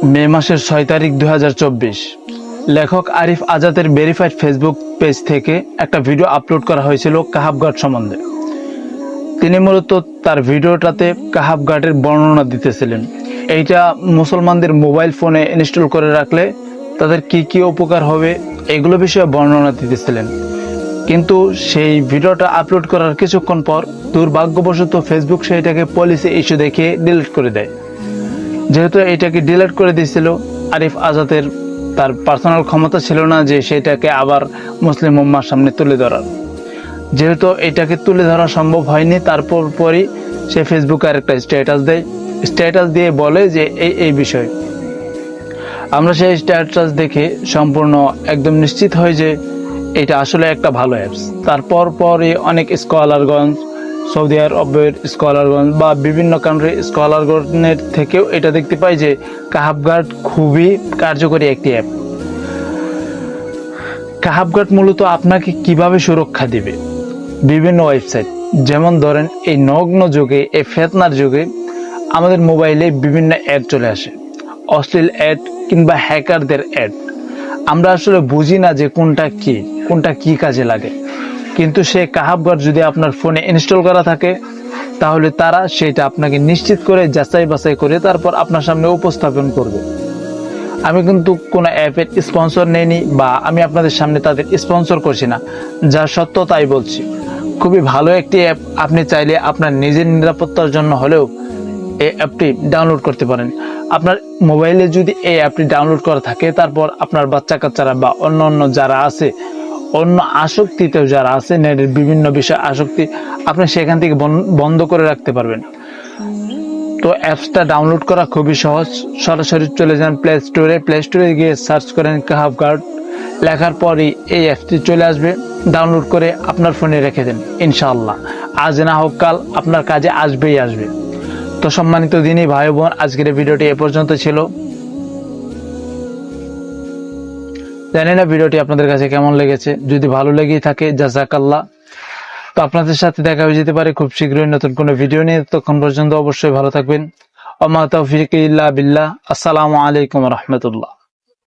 মে মাসের 6 তারিখ 2024 লেখক আরিফ আজাদের ভেরিফাইড ফেসবুক পেজ থেকে একটা ভিডিও আপলোড করা হয়েছিল কাহাব ঘাট সম্বন্ধে। তিনি মূলত তার ভিডিওটাতে কাহাব ঘাটের বর্ণনা দিতেছিলেন। এইটা মুসলমানদের মোবাইল ফোনে ইনস্টল করে রাখলে তাদের কি কি উপকার হবে এগুলো বিষয়ে বর্ণনা দিতেছিলেন। কিন্তু সেই ভিডিওটা আপলোড করার কিছুক্ষণ পর দুর্ভাগ্যবশত ফেসবুক সেইটাকে পলিসি ইস্যু দেখিয়ে ডিলিট করে দেয়। যেহেতু এটাকে ডিলিট করে দিয়েছিল, আরিফ আজাদের তার পার্সোনাল ক্ষমতা ছিল না যে সেটাকে আবার মুসলিম উম্মার সামনে তুলে ধরার। যেহেতু এটাকে তুলে ধরা সম্ভব হয়নি, তারপর পরই সে ফেসবুকে আরেকটা স্ট্যাটাস দিয়ে বলে যে এই বিষয়। আমরা সেই স্ট্যাটাস দেখে সম্পূর্ণ একদম নিশ্চিত হই যে এটা আসলে একটা ভালো অ্যাপস। তারপর পরই অনেক স্কলারগঞ্জ, সৌদি আরবের স্কলারগঞ্জ বা বিভিন্ন কান্ট্রির স্কলারগণের থেকেও এটা দেখতে পাই যে কাহাব ঘাট খুবই কার্যকরী একটি অ্যাপ। কাহাব ঘাট মূলত আপনাকে কিভাবে সুরক্ষা দিবে, বিভিন্ন ওয়েবসাইট, যেমন ধরেন এই নগ্ন যুগে, এই ফেতনার যুগে আমাদের মোবাইলে বিভিন্ন অ্যাড চলে আসে, অশ্লীল অ্যাড কিংবা হ্যাকারদের অ্যাড। আমরা আসলে বুঝি না যে কোনটা কি কাজে লাগে, কিন্তু সে কাহাব ঘাট যদি আপনার ফোনে ইনস্টল করা থাকে তাহলে তারা সেটা আপনাকে নিশ্চিত করে যাচাই বাছাই করে তারপর আপনার সামনে উপস্থাপন করবে। আমি কিন্তু কোনো অ্যাপের স্পন্সর নেইনি বা আমি আপনাদের সামনে তাদের স্পন্সর করছি না, যা সত্য তাই বলছি। খুবই ভালো একটি অ্যাপ, আপনি চাইলে আপনার নিজের নিরাপত্তার জন্য হলেও এই অ্যাপটি ডাউনলোড করতে পারেন। আপনার মোবাইলে যদি এই অ্যাপটি ডাউনলোড করা থাকে, তারপর আপনার বাচ্চা কাচ্চারা বা অন্য যারা আছে, অন্য আসক্তিতেও যারা আছে, নেটের বিভিন্ন বিষয় আসক্তি, আপনি সেখান থেকে বন্ধ করে রাখতে পারবেন। তো অ্যাপসটা ডাউনলোড করা খুবই সহজ। সরাসরি চলে যান প্লে স্টোরে গিয়ে সার্চ করেন কাহাব ঘাট, লেখার পরই এই অ্যাপটি চলে আসবে। ডাউনলোড করে আপনার ফোনে রেখে দেন, ইনশাআল্লাহ আজ না হোক কাল আপনার কাজে আসবেই আসবে। তো সম্মানিত দিনী ভাই বোন, আজকের এই ভিডিওটি এ পর্যন্ত ছিল। জানি না ভিডিওটি আপনাদের কাছে কেমন লেগেছে। যদি ভালো লেগেই থাকে জাযাকাল্লাহ। তো আপনাদের সাথে দেখা হয়ে যেতে পারে খুব শীঘ্রই নতুন কোনো ভিডিও নিয়ে। ততক্ষণ পর্যন্ত অবশ্যই ভালো থাকবেন। ওয়া মা তাওফীকি ইল্লা বিল্লাহ। আসসালামু আলাইকুম ওয়া রাহমাতুল্লাহ।